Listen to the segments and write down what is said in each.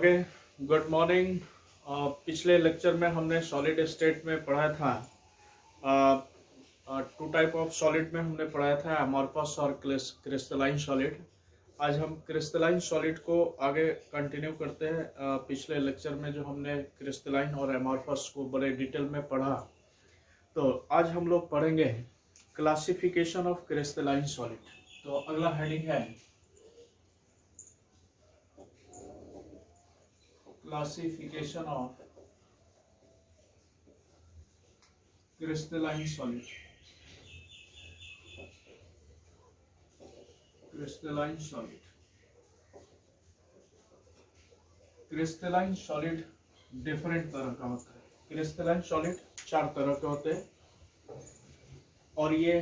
Okay, good morning. पिछले lecture में हमने सॉलिड स्टेट में पढ़ा था। टू टाइप ऑफ सॉलिड में हमने पढ़ाया था, अमॉर्फस और क्रिस्टलाइन सॉलिड। आज हम क्रिस्टलाइन सॉलिड को आगे कंटिन्यू करते हैं। पिछले लेक्चर में जो हमने क्रिस्टलाइन और अमॉर्फस को बड़े डिटेल में पढ़ा, तो आज हम लोग पढ़ेंगे क्लासिफिकेशन ऑफ क्रिस्टलाइन सॉलिड। तो अगला हेडिंग है classification of crystalline solid. Crystalline solid crystalline solid different तरह का होता है। क्रिस्टलाइन सॉलिड चार तरह के होते हैं और ये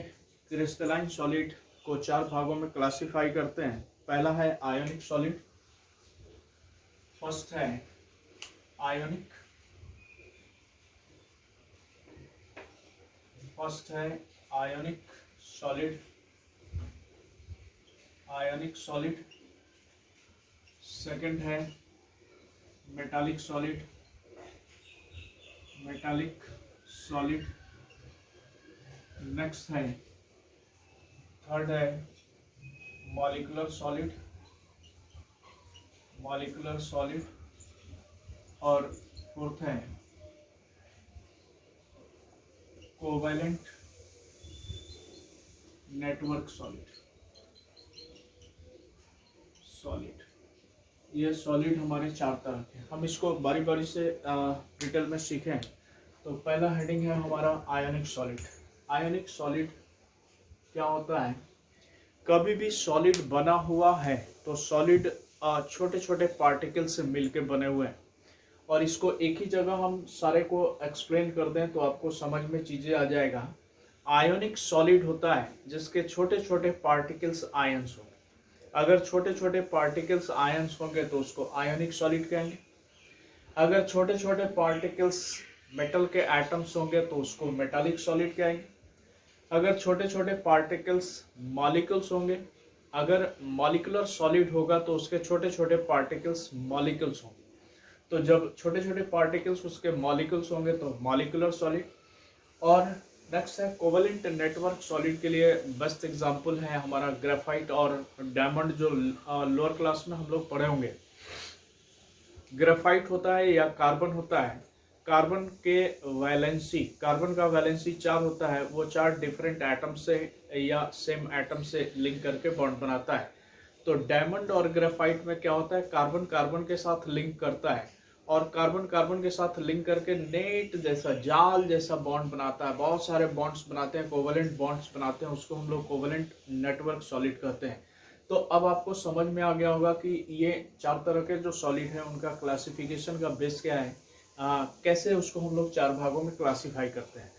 क्रिस्टलाइन सॉलिड को चार भागों में क्लासिफाई करते हैं। पहला है आयोनिक सॉलिड। फर्स्ट है आयोनिक सॉलिड। सेकंड है मेटालिक सॉलिड। नेक्स्ट है थर्ड है मॉलिक्यूलर सॉलिड और फोर्थ है कोवैलेंट नेटवर्क सॉलिड। ये सॉलिड हमारे चार तरह के। हम इसको बारी बारी से डिटेल में सीखें। तो पहला हेडिंग है हमारा आयोनिक सॉलिड। आयोनिक सॉलिड क्या होता है? कभी भी सॉलिड बना हुआ है तो सॉलिड छोटे छोटे पार्टिकल से मिलके बने हुए हैं, और इसको एक ही जगह हम सारे को एक्सप्लेन कर दें तो आपको समझ में चीजें आ जाएगा। आयोनिक सॉलिड होता है जिसके छोटे छोटे पार्टिकल्स आयंस होंगे। अगर छोटे छोटे पार्टिकल्स आयंस होंगे तो उसको आयोनिक सॉलिड कहेंगे। अगर छोटे छोटे पार्टिकल्स मेटल के एटम्स होंगे तो उसको मेटालिक सॉलिड कहेंगे। अगर छोटे छोटे पार्टिकल्स मॉलिक्यूल्स होंगे, अगर मॉलिक्यूलर सॉलिड होगा तो उसके छोटे छोटे पार्टिकल्स मॉलिक्यूल्स होंगे। तो जब छोटे छोटे पार्टिकल्स उसके मॉलिक्यूल्स होंगे तो मॉलिक्यूलर सॉलिड। और नेक्स्ट है कोवैलेंट नेटवर्क सॉलिड के लिए बेस्ट एग्जांपल है हमारा ग्रेफाइट और डायमंड, जो लोअर क्लास में हम लोग पढ़े होंगे। ग्रेफाइट होता है या कार्बन होता है, कार्बन का वैलेंसी 4 होता है। वो 4 डिफरेंट एटम से या सेम एटम से लिंक करके बॉन्ड बनाता है। तो डायमंड और ग्रेफाइट में क्या होता है? कार्बन कार्बन के साथ लिंक करता है और कार्बन कार्बन के साथ लिंक करके नेट जैसा, जाल जैसा बॉन्ड बनाता है। बहुत सारे बॉन्ड्स बनाते हैं, कोवैलेंट बॉन्ड्स बनाते हैं, उसको हम लोग कोवैलेंट नेटवर्क सॉलिड कहते हैं। तो अब आपको समझ में आ गया होगा कि ये चार तरह के जो सॉलिड है उनका क्लासिफिकेशन का बेस क्या है, कैसे उसको हम लोग चार भागों में क्लासिफाई करते हैं।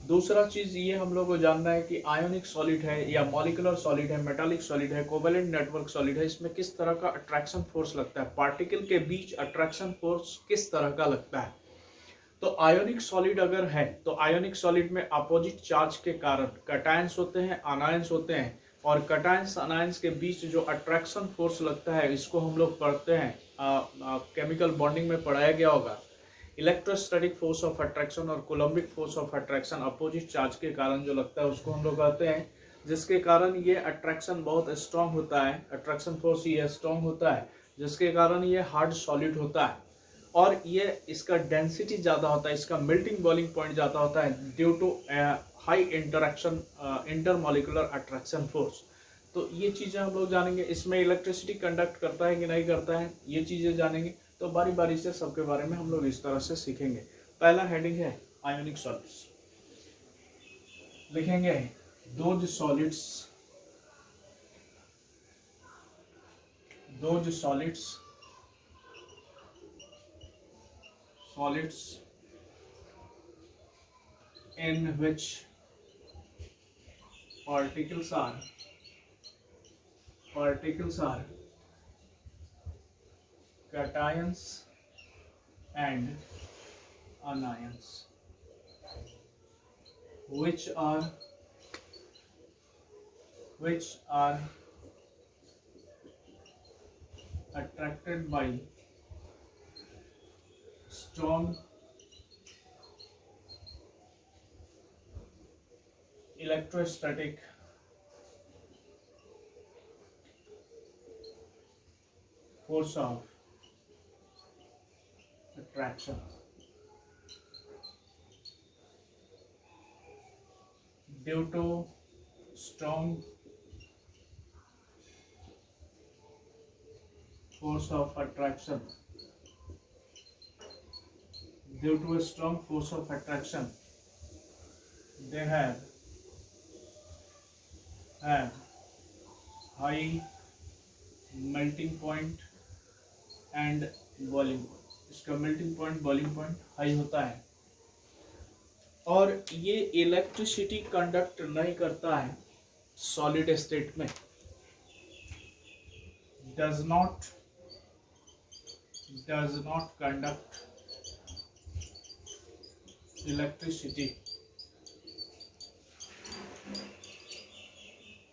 दूसरा चीज ये हम लोग को जानना है कि आयोनिक सॉलिड है या मॉलिक्यूलर सॉलिड है, मेटालिक सॉलिड है, कोवैलेंट नेटवर्क सॉलिड है, इसमें किस तरह का अट्रैक्शन फोर्स लगता है, पार्टिकल के बीच अट्रैक्शन फोर्स किस तरह का लगता है। तो आयोनिक सॉलिड अगर है तो आयोनिक सॉलिड में अपोजिट चार्ज के कारण कैटायंस होते हैं, आनायंस होते हैं, और कैटायंस आनायंस के बीच जो अट्रैक्शन फोर्स लगता है इसको हम लोग पढ़ते हैं, केमिकल बॉन्डिंग में पढ़ाया गया होगा। इलेक्ट्रोस्टैटिक फोर्स ऑफ अट्रैक्शन और coulombic force of attraction opposite charge के कारण जो लगता है उसको हम लोग कहते हैं, जिसके कारण ये अट्रैक्शन बहुत स्ट्रांग होता है, अट्रैक्शन फोर्स ये स्ट्रांग होता है, जिसके कारण ये हार्ड सॉलिड होता है और ये इसका डेंसिटी ज़्यादा होता है, इसका मेल्टिंग बॉइलिंग पॉइंट ज़्यादा होता है due to high interaction intermolecular attraction force. तो ये चीज़ें हम लोग जानेंगे। इसमें इलेक्ट्रिसिटी कंडक्ट करता है कि नहीं करता है, ये चीज़ें जानेंगे। तो बारी बारी से सबके बारे में हम लोग इस तरह से सीखेंगे। पहला हेडिंग है आयोनिक सॉलिड्स। लिखेंगे those solids in which particles are cations and anions, which are attracted by strong electrostatic force of attraction due to strong force of attraction due to a strong force of attraction they have high melting point and boiling point। इसका melting point boiling point high होता है और ये electricity conduct नहीं करता है solid state में, does not conduct electricity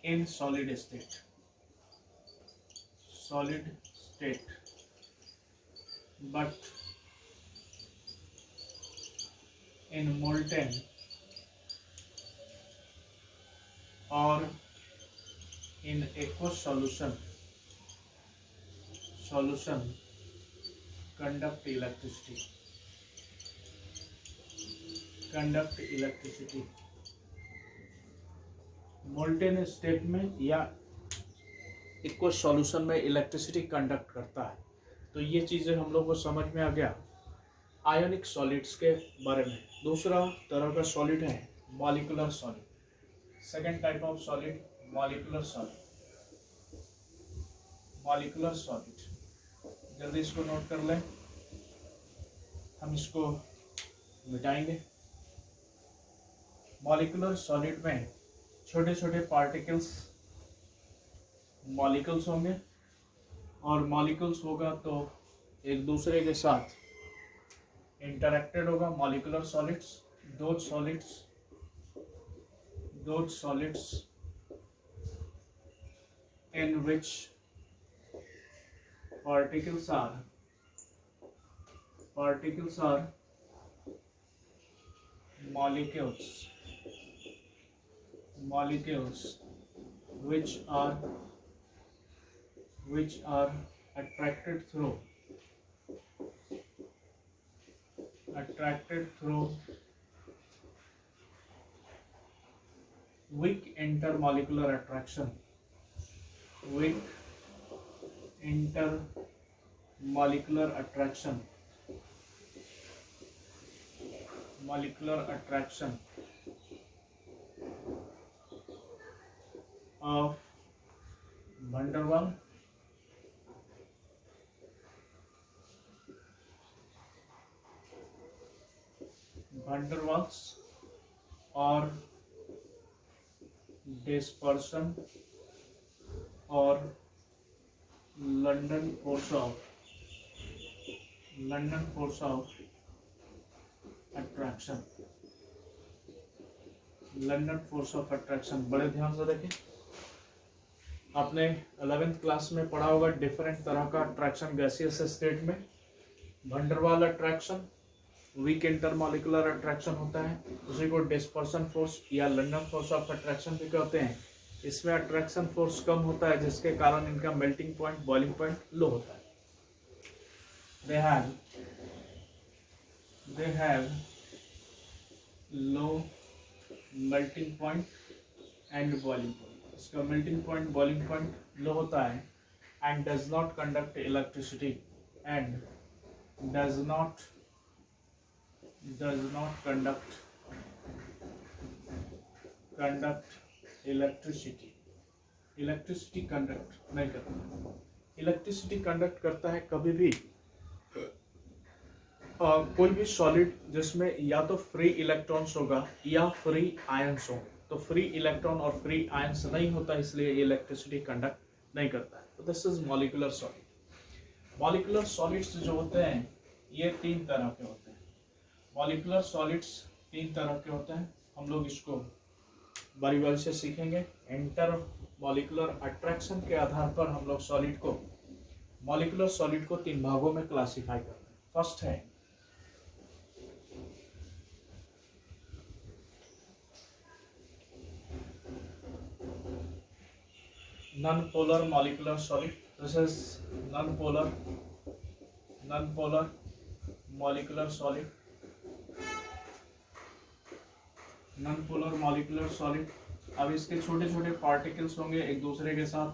in solid state but in molten or in aqueous solution conduct electricity molten state में या एक्वस सॉल्यूशन में इलेक्ट्रिसिटी कंडक्ट करता है। तो ये चीज़ें हम लोग को समझ में आ गया आयोनिक सॉलिड्स के बारे में। दूसरा तरह का सॉलिड है molecular solid. Second type of solid molecular solid. जल्दी इसको नोट कर लें, हम इसको मिटाएंगे। मॉलिक्यूलर सॉलिड में छोटे छोटे पार्टिकल्स मॉलिक्यूल्स होंगे और मॉलिक्यूल्स होगा तो एक दूसरे के साथ इंटरेक्टेड होगा। Molecular solids those solids in which particles are molecules which are attracted through weak intermolecular attraction of van der Waals or dispersion or London force of attraction। London force of attraction बड़े ध्यान से देखें। आपने 11th class में पढ़ा होगा different तरह का अट्रैक्शन गैसियस स्टेट में। van der Waals attraction weak intermolecular attraction होता है, उसी को डिस्पर्सन फोर्स या लंडन फोर्स ऑफ अट्रैक्शन भी कहते हैं। इसमें अट्रैक्शन फोर्स कम होता है जिसके कारण इनका मेल्टिंग पॉइंट बॉइलिंग पॉइंट लो होता है। they have low melting point and boiling point। इसका melting point boiling point लो होता है and does not conduct electricity and does not conduct electricity conduct नहीं करता। इलेक्ट्रिसिटी कंडक्ट करता है कभी भी कोई भी सॉलिड जिसमें या तो फ्री इलेक्ट्रॉन्स होगा या फ्री आयंस होंगे। तो फ्री इलेक्ट्रॉन और फ्री आयंस नहीं होता, इसलिए ये इलेक्ट्रिसिटी कंडक्ट नहीं करता है। तो this is molecular solid. Molecular solids जो होते हैं ये 3 तरह के होते हैं। मॉलिक्यूलर सॉलिड्स 3 तरह के होते हैं। हम लोग इसको बारी बारी से सीखेंगे। इंटर मॉलिक्यूलर अट्रैक्शन के आधार पर हम लोग मॉलिक्यूलर सॉलिड को 3 भागों में क्लासिफाई करते हैं। फर्स्ट है non-polar molecular solid. This is non-polar molecular solid. non-polar molecular solid. अब इसके छोटे छोटे पार्टिकल्स होंगे, एक दूसरे के साथ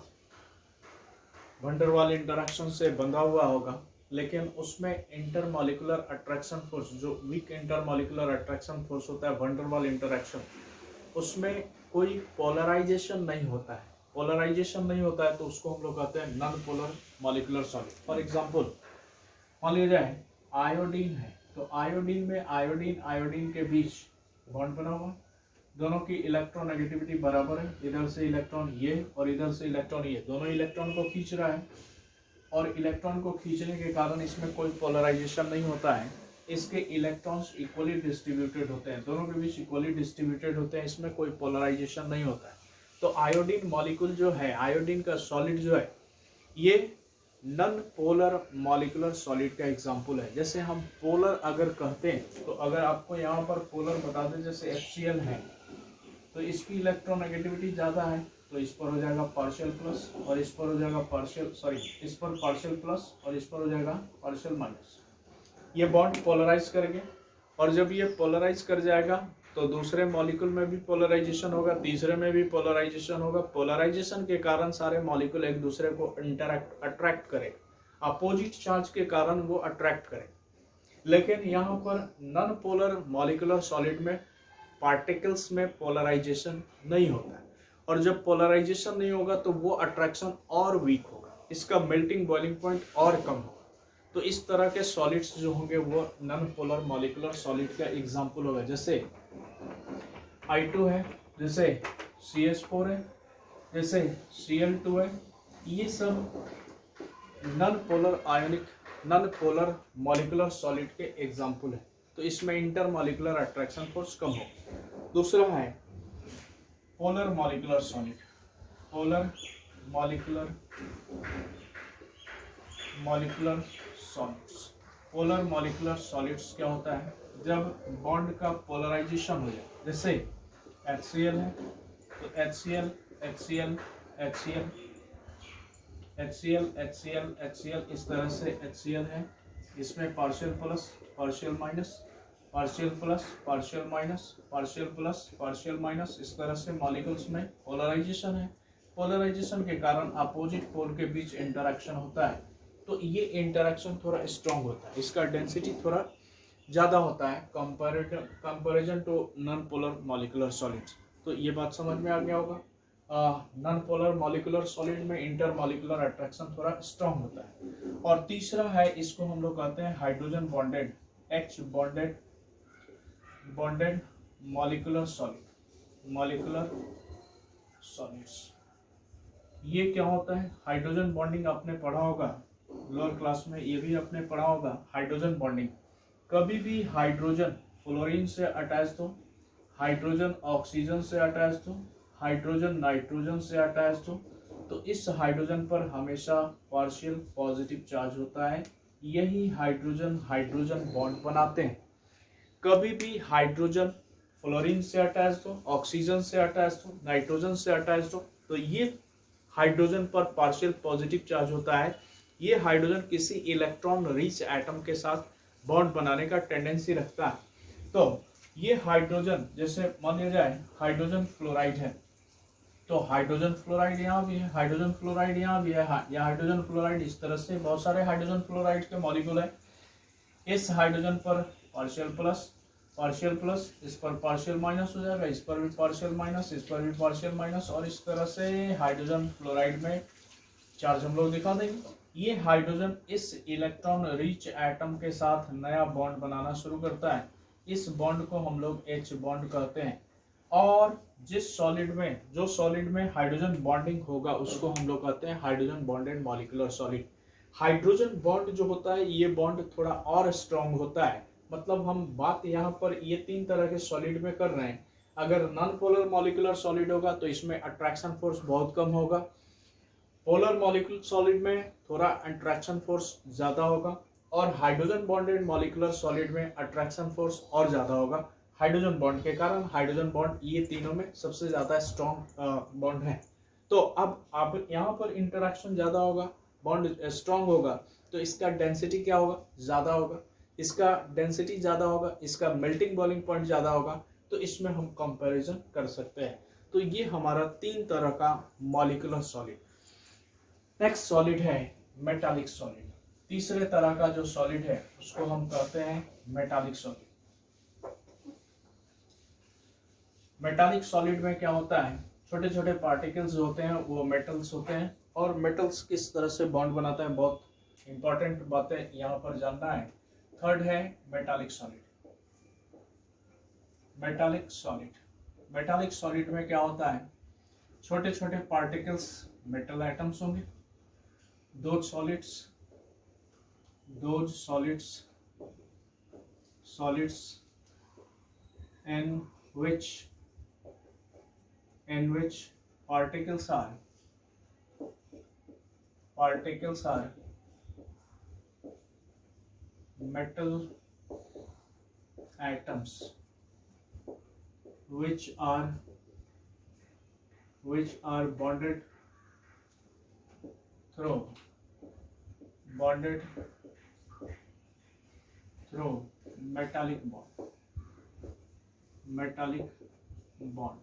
वंडरवाल इंटरेक्शन से बंधा हुआ होगा, लेकिन उसमें इंटरमॉलिकुलर अट्रैक्शन फोर्स, जो वीक इंटरमॉलिकुलर अट्रैक्शन फोर्स होता है वंडरवाल इंटरेक्शन, उसमें कोई पोलराइजेशन नहीं होता है। पोलराइजेशन नहीं होता है तो उसको हम लोग कहते हैं non polar molecular solid. For example मान लिया जाए आयोडीन है, तो आयोडीन में आयोडीन के बीच बॉन्ड बना हुआ, दोनों की इलेक्ट्रोनेगेटिविटी बराबर है, इधर से इलेक्ट्रॉन ये और इधर से इलेक्ट्रॉन ये, दोनों इलेक्ट्रॉन को खींच रहा है, और इलेक्ट्रॉन को खींचने के कारण इसमें कोई पोलराइजेशन नहीं होता है। इसके इलेक्ट्रॉन्स इक्वली डिस्ट्रीब्यूटेड होते हैं, दोनों के बीच इक्वली डिस्ट्रीब्यूटेड होते हैं, इसमें कोई पोलराइजेशन नहीं होता है। तो आयोडीन मॉलिक्यूल जो है, आयोडीन का सॉलिड जो है, ये नॉन पोलर मॉलिकुलर सॉलिड का एग्जांपल है। जैसे हम पोलर अगर कहते हैं, तो अगर आपको यहाँ पर पोलर बता दें, जैसे HCl है, तो इसकी इलेक्ट्रोनेगेटिविटी ज़्यादा है, तो इस पर हो जाएगा पार्शियल प्लस और इस पर हो जाएगा पार्शियल, सॉरी इस पर पार्शियल प्लस और इस पर हो जाएगा पार्शियल माइनस। ये बॉन्ड पोलराइज करेंगे, और जब ये पोलराइज कर जाएगा तो दूसरे मॉलिक्यूल में भी पोलराइजेशन होगा, तीसरे में भी पोलराइजेशन होगा। पोलराइजेशन के कारण सारे मॉलिक्यूल एक दूसरे को अट्रैक्ट करें, अपोजिट चार्ज के कारण वो अट्रैक्ट करें। लेकिन यहाँ पर नॉन पोलर मॉलिकुलर सॉलिड में पार्टिकल्स में पोलराइजेशन नहीं होता है, और जब पोलराइजेशन नहीं होगा तो वो अट्रैक्शन और वीक होगा, इसका मेल्टिंग बॉइलिंग पॉइंट और कम होगा। तो इस तरह के सॉलिड्स जो होंगे वो नॉन पोलर मॉलिकुलर सॉलिड का एग्जांपल होगा। जैसे I2 है, जैसे CH4 है, जैसे Cl2 है, ये सब non polar ionic non polar molecular solid के एग्जांपल है। तो इसमें इंटर मॉलिकुलर अट्रैक्शन फोर्स कम हो। दूसरा है polar molecular solid. Polar molecular solids. Polar molecular solids क्या होता है? जब बॉन्ड का पोलराइजेशन हो जाए, जैसे HCl है, तो HCl HCl HCl HCl HCl HCl इस तरह से HCl है, इसमें partial plus partial minus, partial plus partial minus, partial plus partial minus, इस तरह से मॉलिक्यूल्स में पोलराइजेशन है। पोलराइजेशन के कारण अपोजिट पोल के बीच इंटरेक्शन होता है, तो ये इंटरेक्शन थोड़ा स्ट्रॉन्ग होता है, इसका डेंसिटी थोड़ा ज़्यादा होता है comparison to non polar molecular solids. तो ये बात समझ में आ गया होगा। नॉन पोलर मॉलिकुलर सॉलिड में इंटर मॉलिकुलर अट्रैक्शन थोड़ा स्ट्रॉन्ग होता है। और तीसरा है, इसको हम लोग कहते हैं hydrogen bonded, H bonded molecular solids. ये क्या होता है? हाइड्रोजन बॉन्डिंग आपने पढ़ा होगा लोअर क्लास में, ये भी आपने पढ़ा होगा हाइड्रोजन बॉन्डिंग। कभी भी हाइड्रोजन फ्लोरीन से अटैच हो, हाइड्रोजन ऑक्सीजन से अटैच हो, हाइड्रोजन नाइट्रोजन से अटैच हो, तो इस हाइड्रोजन पर हमेशा पार्शियल पॉजिटिव चार्ज होता है। यही हाइड्रोजन बॉन्ड बनाते हैं। कभी भी हाइड्रोजन फ्लोरीन से अटैच हो, ऑक्सीजन से अटैच हो, नाइट्रोजन से अटैच हो, तो ये हाइड्रोजन पर पार्शियल पॉजिटिव चार्ज होता है। ये हाइड्रोजन किसी इलेक्ट्रॉन रिच एटम के साथ बॉन्ड बनाने का टेंडेंसी रखता है। तो ये हाइड्रोजन, जैसे मान लिया जाए हाइड्रोजन फ्लोराइड है, तो हाइड्रोजन फ्लोराइड यहाँ भी है, हाइड्रोजन फ्लोराइड यहाँ भी है, या हाइड्रोजन फ्लोराइड, इस तरह से बहुत सारे हाइड्रोजन फ्लोराइड के मॉलिक्यूल है। इस हाइड्रोजन पर पार्शियल प्लस, इस पर पार्शियल माइनस हो जाएगा, इस पर भी पार्शियल माइनस, इस पर भी पार्शियल माइनस, और इस तरह से हाइड्रोजन फ्लोराइड में चार्ज हम लोग दिखा देंगे। ये हाइड्रोजन इस इलेक्ट्रॉन रिच एटम के साथ नया बॉन्ड बनाना शुरू करता है। इस बॉन्ड को हम लोग H बॉन्ड कहते हैं। और जिस सॉलिड में हाइड्रोजन बॉन्डिंग होगा उसको हम लोग कहते हैं hydrogen bonded molecular solid. Hydrogen bond जो होता है, ये बॉन्ड थोड़ा और स्ट्रॉन्ग होता है। मतलब हम बात यहाँ पर ये तीन तरह के सॉलिड में कर रहे हैं। अगर नॉन पोलर मॉलिकुलर सॉलिड होगा तो इसमें अट्रैक्शन फोर्स बहुत कम होगा। पोलर मॉलिकुलर सॉलिड में थोड़ा अट्रैक्शन फोर्स ज़्यादा होगा, और हाइड्रोजन बॉन्डेड मॉलिकुलर सॉलिड में अट्रैक्शन फोर्स और ज़्यादा होगा हाइड्रोजन बॉन्ड के कारण। हाइड्रोजन बॉन्ड ये तीनों में सबसे ज़्यादा स्ट्रॉन्ग बॉन्ड है। तो अब यहाँ पर इंटरेक्शन ज़्यादा होगा, बॉन्ड स्ट्रांग होगा, तो इसका डेंसिटी क्या होगा, ज़्यादा होगा। इसका डेंसिटी ज़्यादा होगा, इसका मेल्टिंग बॉइलिंग पॉइंट ज़्यादा होगा, तो इसमें हम कंपैरिजन कर सकते हैं। तो ये हमारा 3 तरह का मॉलिक्यूलर सॉलिड। नेक्स्ट सॉलिड है मेटालिक सॉलिड। तीसरे तरह का जो सॉलिड है उसको हम कहते हैं मेटालिक सॉलिड। मेटालिक सॉलिड में क्या होता है, छोटे छोटे पार्टिकल्स जो होते हैं वो मेटल्स होते हैं, और मेटल्स किस तरह से बॉन्ड बनाता है, बहुत इंपॉर्टेंट बातें यहाँ पर जानना है। थर्ड है metallic solid. Metallic solid, metallic solid में क्या होता है, छोटे छोटे पार्टिकल्स मेटल एटम्स होंगे। those solids in which particles are metal atoms which are bonded through metallic bond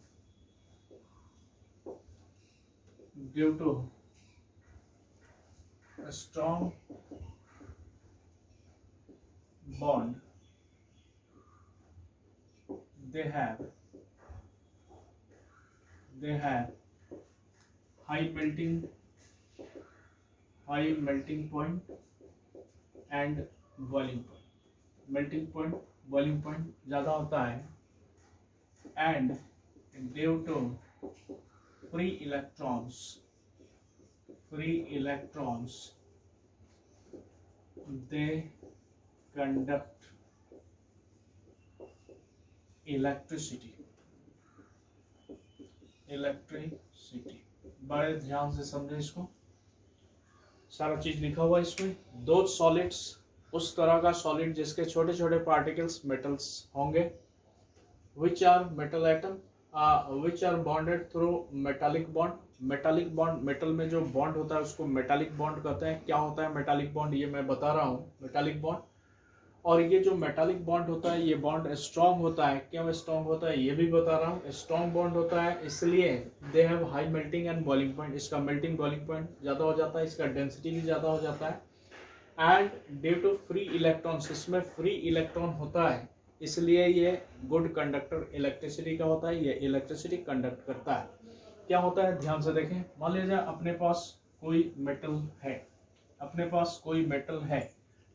due to a strong bond they have high melting point and boiling point. melting point boiling point ज़्यादा होता है, and due to free electrons they conduct electricity। बड़े ध्यान से समझे इसको, सारा चीज लिखा हुआ है इसमें। दो सॉलिड्स, उस तरह का सॉलिड जिसके छोटे छोटे पार्टिकल्स मेटल्स होंगे, which are metal atom which are bonded through metallic bond. Metallic bond, metal में जो बॉन्ड होता है उसको मेटालिक बॉन्ड कहते हैं। क्या होता है मेटालिक बॉन्ड, ये मैं बता रहा हूँ। मेटालिक बॉन्ड, और ये जो मेटालिक बॉन्ड होता है ये बॉन्ड स्ट्रॉन्ग होता है। क्यों स्ट्रॉन्ग होता है ये भी बता रहा हूँ। स्ट्रॉन्ग बॉन्ड होता है इसलिए they have high melting and boiling point. इसका मेल्टिंग बॉइलिंग पॉइंट ज़्यादा हो जाता है, इसका डेंसिटी भी ज़्यादा हो जाता है। And due to free electrons, इसमें फ्री इलेक्ट्रॉन होता है इसलिए ये गुड कंडक्टर इलेक्ट्रिसिटी का होता है, ये इलेक्ट्रिसिटी कंडक्ट करता है। क्या होता है ध्यान से देखें। मान लीजिए अपने पास कोई मेटल है,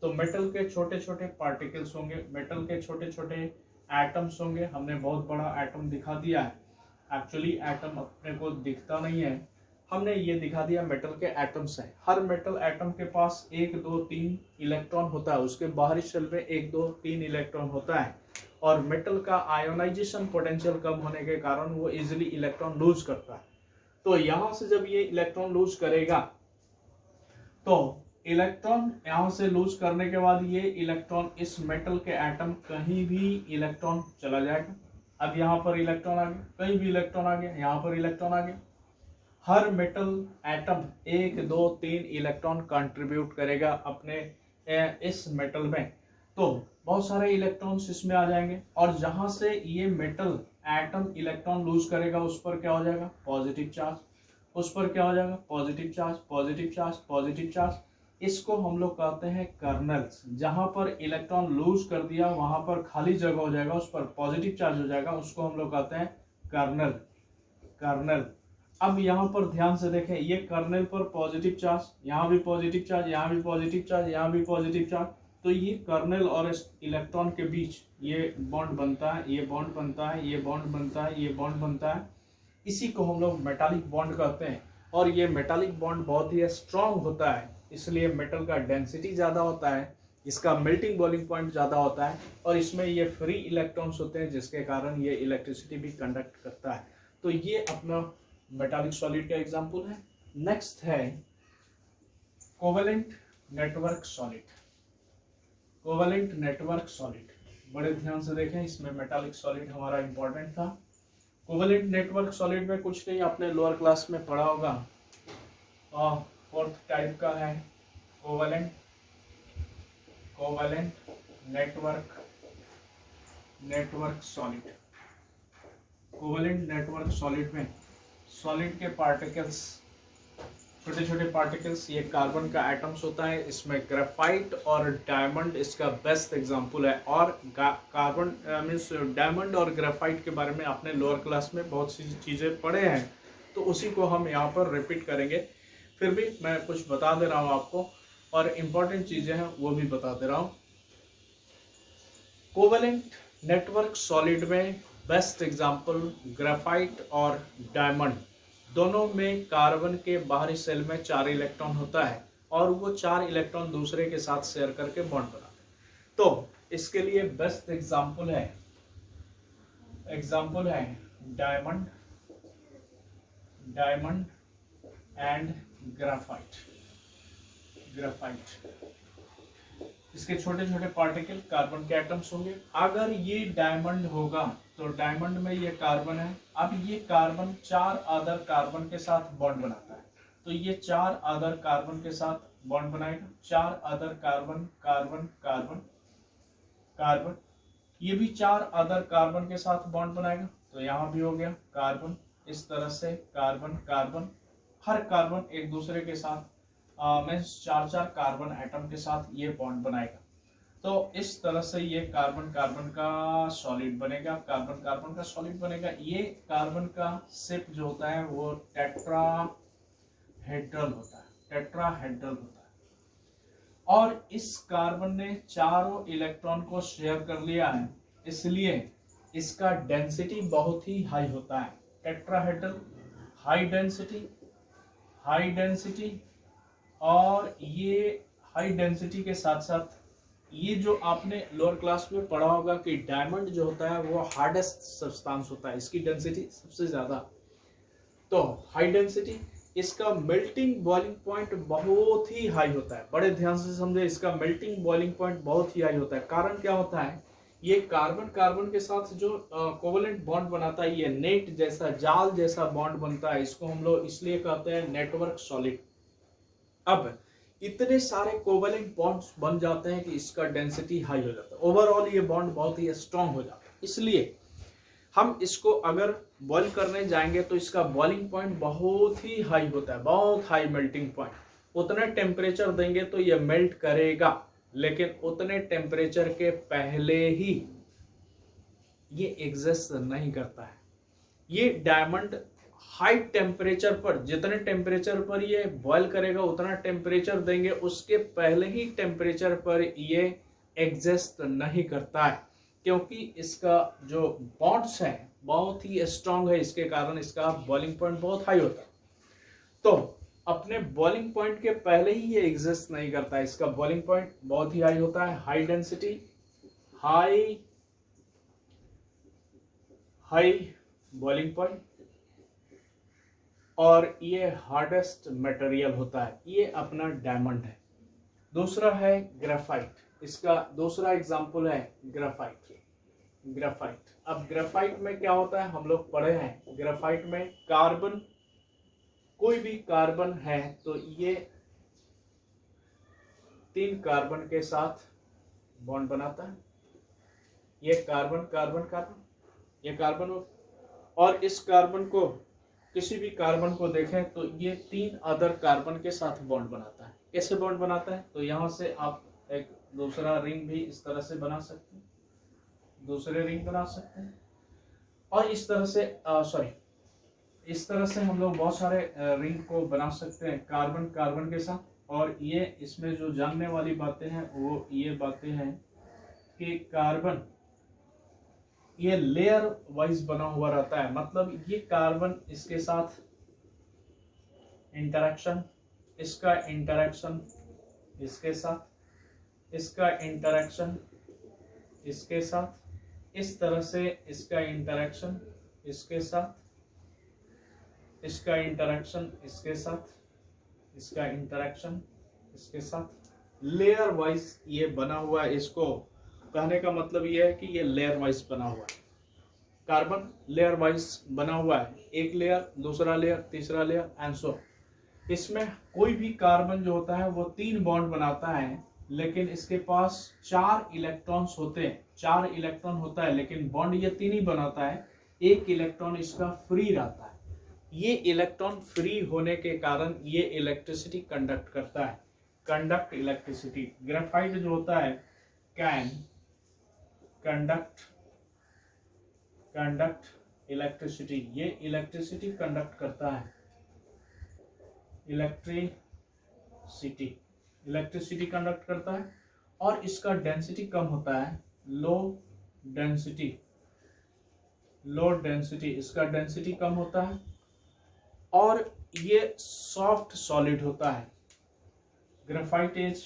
तो मेटल के छोटे छोटे पार्टिकल्स होंगे, मेटल के छोटे छोटे एटम्स होंगे। हमने बहुत बड़ा एटम दिखा दिया है, एक्चुअली एटम अपने को दिखता नहीं है, हमने ये दिखा दिया मेटल के एटम्स हैं। हर मेटल एटम के पास 1 2 3 इलेक्ट्रॉन होता है, उसके बाहरी शेल में 1 2 3 इलेक्ट्रॉन होता है, और मेटल का आयोनाइजेशन पोटेंशियल कम होने के कारण वो इजिली इलेक्ट्रॉन लूज करता है। तो यहाँ से जब ये इलेक्ट्रॉन लूज करेगा, तो इलेक्ट्रॉन यहाँ से लूज करने के बाद ये इलेक्ट्रॉन इस मेटल के एटम, कहीं भी इलेक्ट्रॉन चला जाएगा। अब यहाँ पर इलेक्ट्रॉन आ गया, कहीं भी इलेक्ट्रॉन आ गया, यहाँ पर इलेक्ट्रॉन आ गया। हर मेटल एटम 1 2 3 इलेक्ट्रॉन कंट्रीब्यूट करेगा अपने इस मेटल में, तो बहुत सारे इलेक्ट्रॉन्स इसमें आ जाएंगे। और जहां से ये मेटल एटम इलेक्ट्रॉन लूज करेगा उस पर क्या हो जाएगा, पॉजिटिव चार्ज। उस पर क्या हो जाएगा, positive charge, positive charge, positive charge. इसको हम लोग कहते हैं कर्नल्स। जहां पर इलेक्ट्रॉन लूज कर दिया वहां पर खाली जगह हो जाएगा, उस पर पॉजिटिव चार्ज हो जाएगा, उसको हम लोग कहते हैं कर्नल। अब यहाँ पर ध्यान से देखें, ये कर्नल पर पॉजिटिव चार्ज, यहाँ भी पॉजिटिव चार्ज, यहाँ भी पॉजिटिव चार्ज, यहाँ भी पॉजिटिव चार्ज। तो ये कर्नल और इलेक्ट्रॉन के बीच ये बॉन्ड बनता है, ये बॉन्ड बनता है, ये बॉन्ड बनता है, ये बॉन्ड बनता है। इसी को हम लोग मेटालिक बॉन्ड कहते हैं। और ये मेटालिक बॉन्ड बहुत ही स्ट्रांग होता है, इसलिए मेटल का डेंसिटी ज़्यादा होता है, इसका मेल्टिंग बॉइलिंग पॉइंट ज़्यादा होता है, और इसमें ये फ्री इलेक्ट्रॉन्स होते हैं जिसके कारण ये इलेक्ट्रिसिटी भी कंडक्ट करता है। तो ये अपना मेटालिक सॉलिड का एग्जाम्पल है। नेक्स्ट है covalent network solid. Covalent network solid, बड़े ध्यान से देखें, इसमें मेटालिक सॉलिड हमारा इंपॉर्टेंट था। कोवेलेंट नेटवर्क सॉलिड में कुछ नहीं, आपने लोअर क्लास में पढ़ा होगा। फोर्थ टाइप का है covalent network solid. Covalent network solid में सॉलिड के पार्टिकल्स, छोटे छोटे पार्टिकल्स, ये कार्बन का एटम्स होता है। इसमें ग्रेफाइट और डायमंड इसका बेस्ट एग्जांपल है। और कार्बन मीन्स डायमंड और ग्रेफाइट के बारे में आपने लोअर क्लास में बहुत सी चीज़ें पढ़े हैं, तो उसी को हम यहाँ पर रिपीट करेंगे। फिर भी मैं कुछ बता दे रहा हूँ आपको, और इम्पॉर्टेंट चीज़ें हैं वो भी बता दे रहा हूँ। कोवेलेंट नेटवर्क सॉलिड में बेस्ट एग्जांपल ग्रेफाइट और डायमंड, दोनों में कार्बन के बाहरी सेल में 4 इलेक्ट्रॉन होता है और वो 4 इलेक्ट्रॉन दूसरे के साथ शेयर करके बॉन्ड बनाते हैं। तो इसके लिए बेस्ट एग्जांपल है डायमंड एंड ग्रेफाइट। इसके छोटे छोटे पार्टिकल कार्बन के एटम्स होंगे। अगर ये डायमंड होगा तो डायमंड में ये कार्बन है। अब ये कार्बन 4 अदर कार्बन के साथ बॉन्ड बनाता है, तो ये 4 अदर कार्बन के साथ बॉन्ड बनाएगा। 4 अदर कार्बन, ये भी 4 अदर कार्बन के साथ बॉन्ड बनाएगा। तो यहाँ भी हो गया कार्बन, इस तरह से कार्बन, हर कार्बन एक दूसरे के साथ मीन्स 4 कार्बन एटम के साथ ये बॉन्ड बनाएगा। तो इस तरह से ये कार्बन का सॉलिड बनेगा। ये कार्बन का शेप जो होता है वो टेट्राहेड्रल होता है। और इस कार्बन ने चारों इलेक्ट्रॉन को शेयर कर लिया है, इसलिए इसका डेंसिटी बहुत ही हाई होता है। टेट्राहेड्रल, हाई डेंसिटी, और ये हाई डेंसिटी के साथ साथ ये जो आपने लोअर क्लास में पढ़ा होगा कि डायमंड जो होता है वो हार्डेस्ट सब्सटेंस होता है, इसकी डेंसिटी सबसे ज्यादा। तो हाई डेंसिटी, इसका मेल्टिंग बॉइलिंग पॉइंट बहुत ही हाई होता है। बड़े ध्यान से समझे, इसका मेल्टिंग बॉइलिंग पॉइंट बहुत ही हाई होता है। कारण क्या होता है, ये कार्बन के साथ जो कोवेलेंट बॉन्ड बनाता है, ये नेट जैसा, जाल जैसा बॉन्ड बनता है। इसको हम लोग इसलिए कहते हैं नेटवर्क सॉलिड। अब इतने सारे कोवेलेंट बॉन्ड्स बन जाते हैं कि इसका डेंसिटी हाई हो जाता है। ओवरऑल ये बॉन्ड बहुत ही स्ट्रांग हो जाता है। इसलिए हम इसको अगर बॉईल करने जाएंगे तो इसका बॉइलिंग पॉइंट बहुत ही हाई होता है, बहुत हाई मेल्टिंग पॉइंट। उतने टेम्परेचर देंगे तो ये मेल्ट करेगा, लेकिन उतने टेम्परेचर के पहले ही ये एग्जिस्ट नहीं करता है। ये डायमंड हाई टेम्परेचर पर, जितने टेम्परेचर पर ये बॉयल करेगा उतना टेम्परेचर देंगे, उसके पहले ही टेम्परेचर पर ये एग्जिस्ट नहीं करता है, क्योंकि इसका जो बॉन्ड्स है बहुत ही स्ट्रांग है। इसके कारण इसका बॉइलिंग पॉइंट बहुत हाई होता है। तो अपने बॉइलिंग पॉइंट के पहले ही ये एग्जिस्ट नहीं करता है। इसका बॉइलिंग पॉइंट बहुत ही हाई होता है, high density, high boiling point, और ये हार्डेस्ट मटेरियल होता है। ये अपना डायमंड है। दूसरा है ग्रेफाइट। इसका दूसरा एग्जांपल है ग्रेफाइट। अब ग्रेफाइट में क्या होता है, हम लोग पढ़े हैं। ग्रेफाइट में कार्बन, कोई भी कार्बन है तो ये 3 कार्बन के साथ बॉन्ड बनाता है। ये कार्बन, ये कार्बन, और इस कार्बन को, किसी भी कार्बन को देखें तो ये 3 अदर कार्बन के साथ बॉन्ड बनाता है। कैसे बॉन्ड बनाता है, तो यहाँ से आप एक दूसरा रिंग भी इस तरह से बना सकते हैं, दूसरे रिंग बना सकते हैं, और इस तरह से हम लोग बहुत सारे रिंग को बना सकते हैं कार्बन के साथ। और ये इसमें जो जानने वाली बातें हैं वो ये बातें हैं कि कार्बन ये लेयर वाइज बना हुआ रहता है। मतलब ये कार्बन इसके साथ इंटरेक्शन, इसका इंटरेक्शन इसके साथ, इसका इंटरेक्शन इसके साथ, इस तरह से इसका इंटरेक्शन इसके साथ, इसका इंटरेक्शन इसके साथ, इसका इंटरेक्शन इसके साथ, लेयर वाइज ये बना हुआ है। इसको कहने का मतलब ये है कि ये लेयर वाइज बना हुआ है। कार्बन लेयर वाइज बना हुआ है, एक लेयर, दूसरा लेयर, तीसरा लेयर एंड सो। इसमें कोई भी कार्बन जो होता है वो 3 बॉन्ड बनाता है, लेकिन इसके पास 4 इलेक्ट्रॉन्स होते हैं, 4 इलेक्ट्रॉन होता है, लेकिन बॉन्ड ये 3 ही बनाता है, एक इलेक्ट्रॉन इसका फ्री रहता है। ये इलेक्ट्रॉन फ्री होने के कारण ये इलेक्ट्रिसिटी कंडक्ट करता है, कंडक्ट इलेक्ट्रिसिटी। ग्रेफाइट जो होता है कैन कंडक्ट इलेक्ट्रिसिटी, ये इलेक्ट्रिसिटी कंडक्ट करता है, इलेक्ट्रिसिटी कंडक्ट करता है। और इसका डेंसिटी कम होता है, लो डेंसिटी, इसका डेंसिटी कम होता है। और ये सॉफ्ट सॉलिड होता है, ग्रेफाइट इज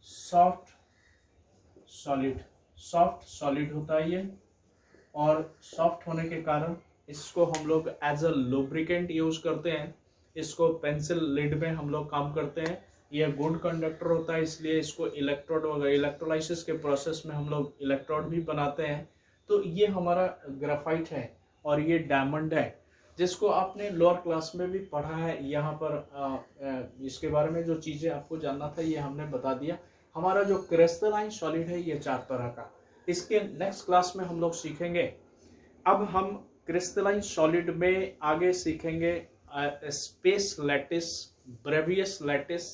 सॉफ्ट सॉलिड होता है ये। और सॉफ्ट होने के कारण इसको हम लोग एज अ लुब्रिकेंट यूज करते हैं, इसको पेंसिल लिड में हम लोग काम करते हैं। यह गुड कंडक्टर होता है, इसलिए इसको इलेक्ट्रोड वगैरह इलेक्ट्रोलाइसिस के प्रोसेस में हम लोग इलेक्ट्रोड भी बनाते हैं। तो ये हमारा ग्रेफाइट है और ये डायमंड है, जिसको आपने लोअर क्लास में भी पढ़ा है। यहाँ पर इसके बारे में जो चीज़ें आपको जानना था ये हमने बता दिया। हमारा जो क्रिस्टलाइन सॉलिड है ये 4 तरह का। इसके नेक्स्ट क्लास में हम लोग सीखेंगे। अब हम क्रिस्टलाइन सॉलिड में आगे सीखेंगे space lattice, bravais lattice,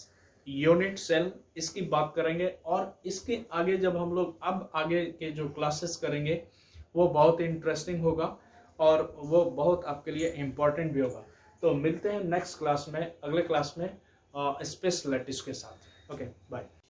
unit cell, इसकी बात करेंगे। और इसके आगे जब हम लोग अब आगे के जो क्लासेस करेंगे वो बहुत इंटरेस्टिंग होगा और वो बहुत आपके लिए इम्पोर्टेंट भी होगा। तो मिलते हैं नेक्स्ट क्लास में, अगले क्लास में स्पेस लैटिस के साथ। Okay, bye.